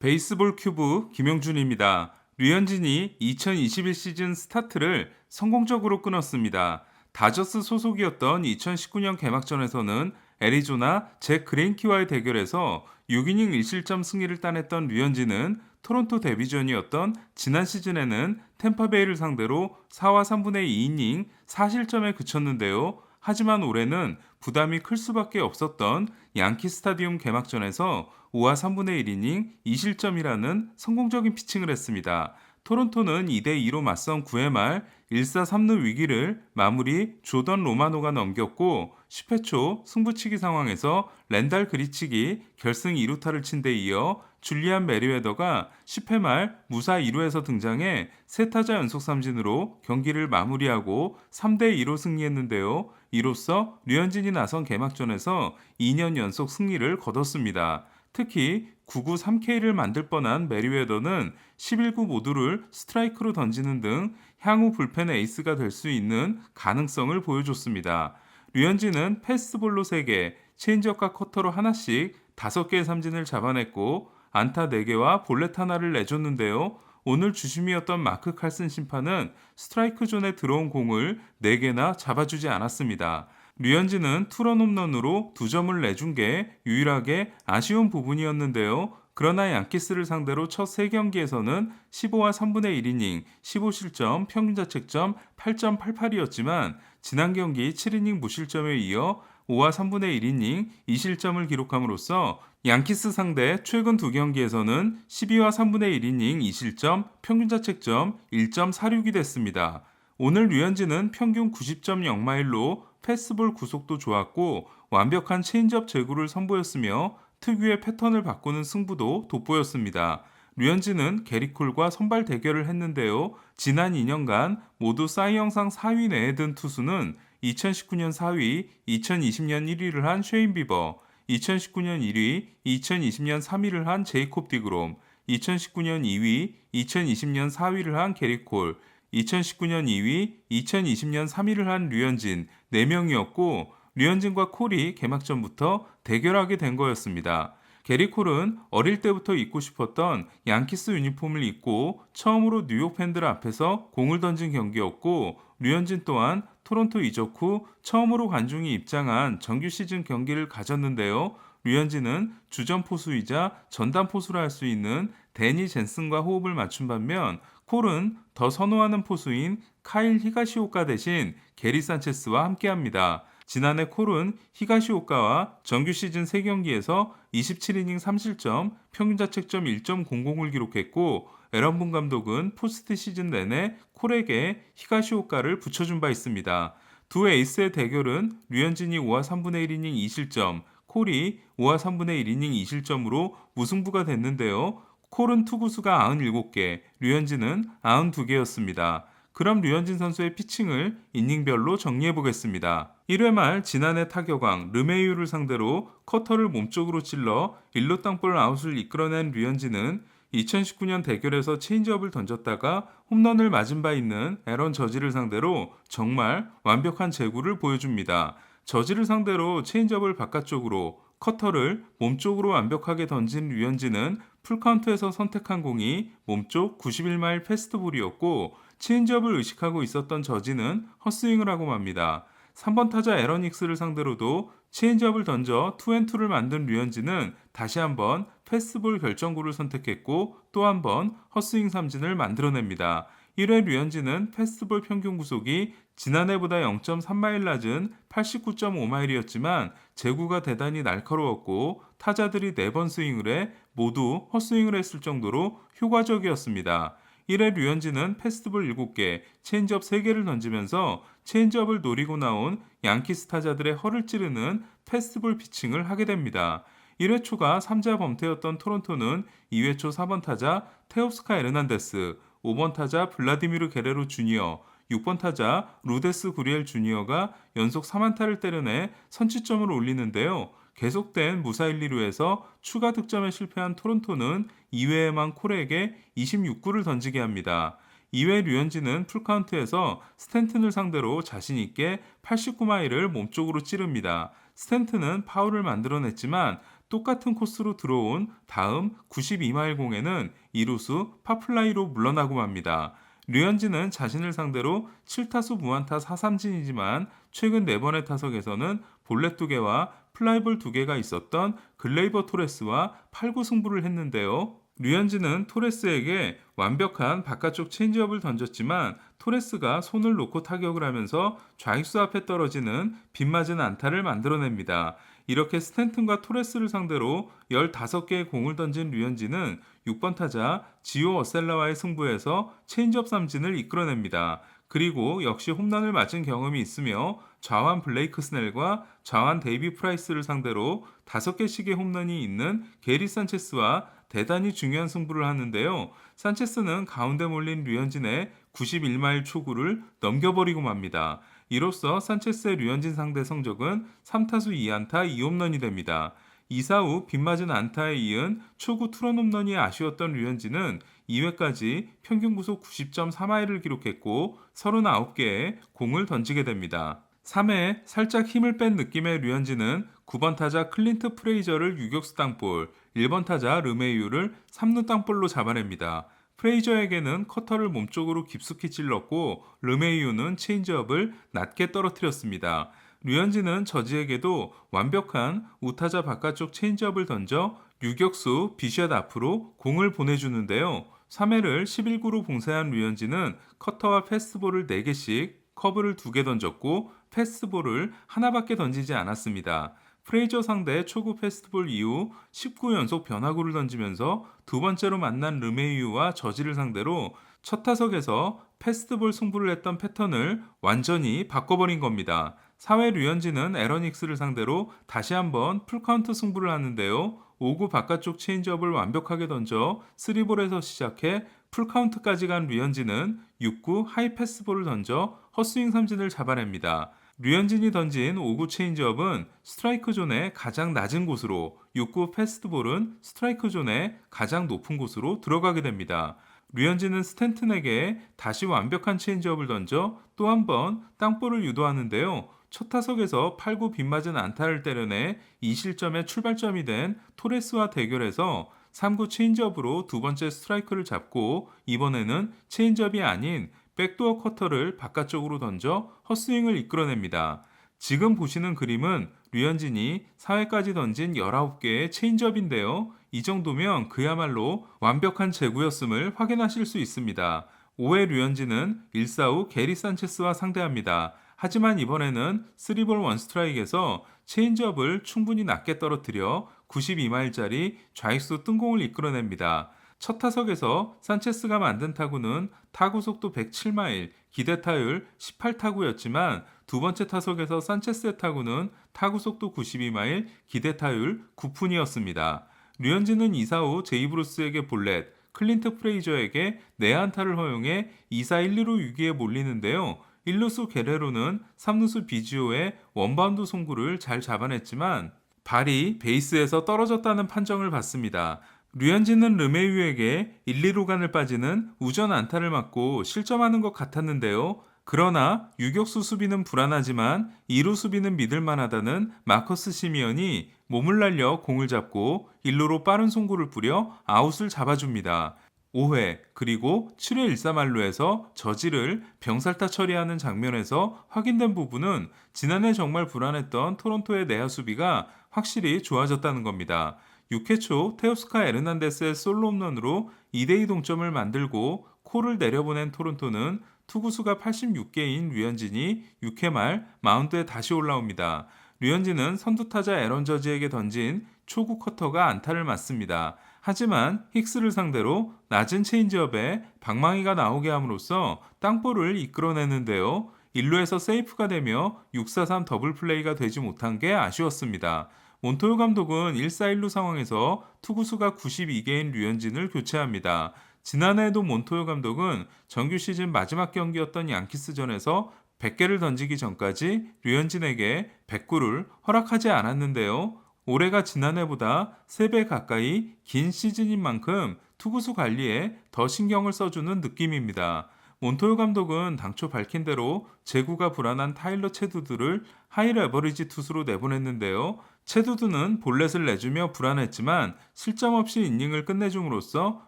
베이스볼 큐브 김용준입니다. 류현진이 2021 시즌 스타트를 성공적으로 끊었습니다. 다저스 소속이었던 2019년 개막전에서는 애리조나 잭 그레인키와의 대결에서 6이닝 1실점 승리를 따냈던 류현진은 토론토 데뷔전이었던 지난 시즌에는 템파베이를 상대로 4와 3분의 2이닝 4실점에 그쳤는데요. 하지만 올해는 부담이 클 수밖에 없었던 양키 스타디움 개막전에서 5와 3분의 1이닝 2실점이라는 성공적인 피칭을 했습니다. 토론토는 2대2로 맞선 9회 말 1사 3루 위기를 마무리 조던 로마노가 넘겼고 10회 초 승부치기 상황에서 랜달 그리치기 결승 2루타를 친 데 이어 줄리안 메리웨더가 10회 말 무사 2루에서 등장해 세 타자 연속 삼진으로 경기를 마무리하고 3대2로 승리했는데요. 이로써 류현진이 나선 개막전에서 2년 연속 승리를 거뒀습니다. 특히 9구 3K를 만들 뻔한 메리웨더는 11구 모두를 스트라이크로 던지는 등 향후 불펜 에이스가 될 수 있는 가능성을 보여줬습니다. 류현진은 패스트볼로 3개, 체인지업과 커터로 하나씩 5개의 삼진을 잡아냈고 안타 4개와 볼넷 하나를 내줬는데요. 오늘 주심이었던 마크 칼슨 심판은 스트라이크 존에 들어온 공을 4개나 잡아주지 않았습니다. 류현진은 투런 홈런으로 2점을 내준 게 유일하게 아쉬운 부분이었는데요. 그러나 양키스를 상대로 첫 3경기에서는 15와 3분의 1이닝, 15실점, 평균자책점 8.88이었지만 지난 경기 7이닝 무실점에 이어 5와 3분의 1이닝 2실점을 기록함으로써 양키스 상대 최근 2경기에서는 12와 3분의 1이닝 2실점, 평균자책점 1.46이 됐습니다. 오늘 류현진은 평균 90.0마일로 패스볼 구속도 좋았고 완벽한 체인지업 제구를 선보였으며 특유의 패턴을 바꾸는 승부도 돋보였습니다. 류현진은 게리콜과 선발 대결을 했는데요. 지난 2년간 모두 사이 영상 4위 내에 든 투수는 2019년 4위, 2020년 1위를 한 쉐인 비버, 2019년 1위, 2020년 3위를 한 제이콥 디그롬, 2019년 2위, 2020년 4위를 한 게리콜, 2019년 2위, 2020년 3위를 한 류현진 4명이었고 류현진과 콜이 개막전부터 대결하게 된 거였습니다. 게리 콜은 어릴 때부터 입고 싶었던 양키스 유니폼을 입고 처음으로 뉴욕 팬들 앞에서 공을 던진 경기였고 류현진 또한 토론토 이적 후 처음으로 관중이 입장한 정규 시즌 경기를 가졌는데요. 류현진은 주전 포수이자 전담 포수라 할 수 있는 데니 젠슨과 호흡을 맞춘 반면 콜은 더 선호하는 포수인 카일 히가시오카 대신 게리 산체스와 함께합니다. 지난해 콜은 히가시오카와 정규 시즌 3경기에서 27이닝 3실점, 평균자책점 1.00을 기록했고 에런분 감독은 포스트 시즌 내내 콜에게 히가시오카를 붙여준 바 있습니다. 두 에이스의 대결은 류현진이 5와 3분의 1이닝 2실점, 콜이 5와 3분의 1이닝 2실점으로 무승부가 됐는데요. 콜은 투구수가 97개, 류현진은 92개였습니다. 그럼 류현진 선수의 피칭을 이닝별로 정리해 보겠습니다. 1회 말 지난해 타격왕 르메이유를 상대로 커터를 몸쪽으로 찔러 1루 땅볼 아웃을 이끌어낸 류현진은 2019년 대결에서 체인지업을 던졌다가 홈런을 맞은 바 있는 에런 저지를 상대로 정말 완벽한 제구를 보여줍니다. 저지를 상대로 체인지업을 바깥쪽으로 커터를 몸쪽으로 완벽하게 던진 류현진은 풀카운트에서 선택한 공이 몸쪽 91마일 패스트볼이었고 체인지업을 의식하고 있었던 저지는 헛스윙을 하고 맙니다. 3번 타자 에런 닉스를 상대로도 체인지업을 던져 투앤투를 만든 류현진은 다시 한번 패스트볼 결정구를 선택했고 또 한번 헛스윙 삼진을 만들어냅니다. 1회 류현진은 패스트볼 평균 구속이 지난해보다 0.3마일 낮은 89.5마일이었지만 제구가 대단히 날카로웠고 타자들이 4번 스윙을 해 모두 헛스윙을 했을 정도로 효과적이었습니다. 1회 류현진은 패스트볼 7개, 체인지업 3개를 던지면서 체인지업을 노리고 나온 양키스 타자들의 허를 찌르는 패스트볼 피칭을 하게 됩니다. 1회 초가 3자 범퇴였던 토론토는 2회 초 4번 타자 테오스카 에르난데스, 5번 타자 블라디미르 게레로 주니어, 6번 타자 루데스 구리엘 주니어가 연속 3안타를 때려내 선취점을 올리는데요. 계속된 무사 1, 2루에서 추가 득점에 실패한 토론토는 2회에만 콜에게 26구를 던지게 합니다. 2회 류현진은 풀카운트에서 스탠튼을 상대로 자신있게 89마일을 몸쪽으로 찌릅니다. 스탠튼은 파울을 만들어냈지만 똑같은 코스로 들어온 다음 92마일 공에는 이루수 파플라이로 물러나고 맙니다. 류현진은 자신을 상대로 7타수 무안타 4삼진이지만 최근 4번의 타석에서는 볼넷 2개와 플라이볼 2개가 있었던 글레이버 토레스와 8구 승부를 했는데요. 류현진은 토레스에게 완벽한 바깥쪽 체인지업을 던졌지만 토레스가 손을 놓고 타격을 하면서 좌익수 앞에 떨어지는 빗맞은 안타를 만들어냅니다. 이렇게 스탠튼과 토레스를 상대로 15개의 공을 던진 류현진은 6번 타자 지오 어셀라와의 승부에서 체인지업 삼진을 이끌어냅니다. 그리고 역시 홈런을 맞은 경험이 있으며 좌완 블레이크 스넬과 좌완 데이비 프라이스를 상대로 5개씩의 홈런이 있는 게리 산체스와 대단히 중요한 승부를 하는데요. 산체스는 가운데 몰린 류현진의 91마일 초구를 넘겨버리고 맙니다. 이로써 산체스의 류현진 상대 성적은 3타수 2안타 2홈런이 됩니다. 2사 후 빗맞은 안타에 이은 초구 투런 홈런이 아쉬웠던 류현진은 2회까지 평균 구속 90.3마일을 기록했고 39개의 공을 던지게 됩니다. 3회에 살짝 힘을 뺀 느낌의 류현진은 9번 타자 클린트 프레이저를 유격수 땅볼, 1번 타자 르메이유를 3루 땅볼로 잡아냅니다. 프레이저에게는 커터를 몸쪽으로 깊숙이 찔렀고 르메이유는 체인지업을 낮게 떨어뜨렸습니다. 류현진은 저지에게도 완벽한 우타자 바깥쪽 체인지업을 던져 유격수 비샷 앞으로 공을 보내주는데요. 3회를 11구로 봉쇄한 류현진은 커터와 패스트볼을 4개씩 커브를 2개 던졌고 패스트볼을 하나밖에 던지지 않았습니다. 프레이저 상대 초구 패스트볼 이후 19연속 변화구를 던지면서 두 번째로 만난 르메이유와 저지를 상대로 첫 타석에서 패스트볼 승부를 했던 패턴을 완전히 바꿔버린 겁니다. 4회 류현진은 에러닉스를 상대로 다시 한번 풀카운트 승부를 하는데요. 5구 바깥쪽 체인지업을 완벽하게 던져 3볼에서 시작해 풀카운트까지 간 류현진은 6구 하이 패스볼을 던져 헛스윙 삼진을 잡아냅니다. 류현진이 던진 5구 체인지업은 스트라이크 존의 가장 낮은 곳으로 6구 패스트볼은 스트라이크 존의 가장 높은 곳으로 들어가게 됩니다. 류현진은 스탠튼에게 다시 완벽한 체인지업을 던져 또 한 번 땅볼을 유도하는데요. 첫 타석에서 8구 빗맞은 안타를 때려내 2실점의 출발점이 된 토레스와 대결에서 3구 체인지업으로 두 번째 스트라이크를 잡고 이번에는 체인지업이 아닌 백도어 커터를 바깥쪽으로 던져 헛스윙을 이끌어냅니다. 지금 보시는 그림은 류현진이 4회까지 던진 19개의 체인지업인데요. 이 정도면 그야말로 완벽한 제구였음을 확인하실 수 있습니다. 5회 류현진은 1사 후 게리 산체스와 상대합니다. 하지만 이번에는 3볼 1스트라이크에서 체인지업을 충분히 낮게 떨어뜨려 92마일짜리 좌익수 뜬공을 이끌어냅니다. 첫 타석에서 산체스가 만든 타구는 타구 속도 107마일, 기대 타율 18타구였지만 두 번째 타석에서 산체스의 타구는 타구 속도 92마일, 기대 타율 9푼이었습니다. 류현진은 2사 후 제이브루스에게 볼넷, 클린트 프레이저에게 내안타를 허용해 2사 1루로 위기에 몰리는데요. 1루수 게레로는 3루수 비지오의 원바운드 송구를 잘 잡아냈지만 발이 베이스에서 떨어졌다는 판정을 받습니다. 류현진은 르메이유에게 1, 2루간을 빠지는 우전 안타를 맞고 실점하는 것 같았는데요. 그러나 유격수 수비는 불안하지만 2루 수비는 믿을만하다는 마커스 시미언이 몸을 날려 공을 잡고 1루로 빠른 송구를 뿌려 아웃을 잡아줍니다. 5회 그리고 7회 1사말루에서 저지를 병살타 처리하는 장면에서 확인된 부분은 지난해 정말 불안했던 토론토의 내야 수비가 확실히 좋아졌다는 겁니다. 6회 초 테오스카 에르난데스의 솔로 홈런으로 2대2 동점을 만들고 콜을 내려보낸 토론토는 투구수가 86개인 류현진이 6회 말 마운드에 다시 올라옵니다. 류현진은 선두타자 에런 저지에게 던진 초구 커터가 안타를 맞습니다. 하지만 힉스를 상대로 낮은 체인지업에 방망이가 나오게 함으로써 땅볼을 이끌어내는데요. 1루에서 세이프가 되며 6-4-3 더블 플레이가 되지 못한 게 아쉬웠습니다. 몬토요 감독은 1-4-1루 상황에서 투구수가 92개인 류현진을 교체합니다. 지난해에도 몬토요 감독은 정규 시즌 마지막 경기였던 양키스전에서 100개를 던지기 전까지 류현진에게 100구를 허락하지 않았는데요. 올해가 지난해보다 3배 가까이 긴 시즌인 만큼 투구수 관리에 더 신경을 써주는 느낌입니다. 몬토요 감독은 당초 밝힌 대로 제구가 불안한 타일러 체두드를 하이 레버리지 투수로 내보냈는데요. 체두드는 볼넷을 내주며 불안했지만 실점 없이 이닝을 끝내줌으로써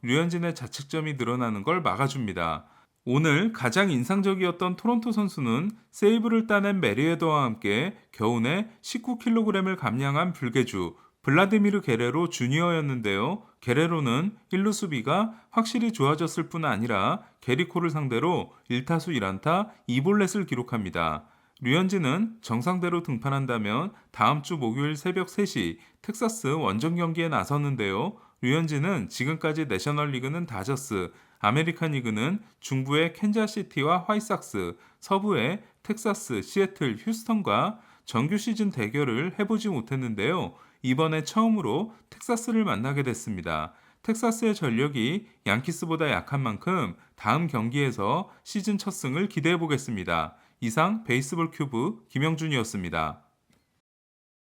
류현진의 자책점이 늘어나는 걸 막아줍니다. 오늘 가장 인상적이었던 토론토 선수는 세이브를 따낸 메리에더와 함께 겨우내 19kg을 감량한 불개주 블라디미르 게레로 주니어였는데요. 게레로는 1루 수비가 확실히 좋아졌을 뿐 아니라 게리코를 상대로 1타수 1안타 2볼넷을 기록합니다. 류현진은 정상대로 등판한다면 다음 주 목요일 새벽 3시 텍사스 원정 경기에 나섰는데요. 류현진은 지금까지 내셔널리그는 다저스, 아메리칸 리그는 중부의 캔자시티와 화이삭스, 서부의 텍사스, 시애틀, 휴스턴과 정규 시즌 대결을 해보지 못했는데요. 이번에 처음으로 텍사스를 만나게 됐습니다. 텍사스의 전력이 양키스보다 약한 만큼 다음 경기에서 시즌 첫 승을 기대해 보겠습니다. 이상 베이스볼 큐브 김영준이었습니다.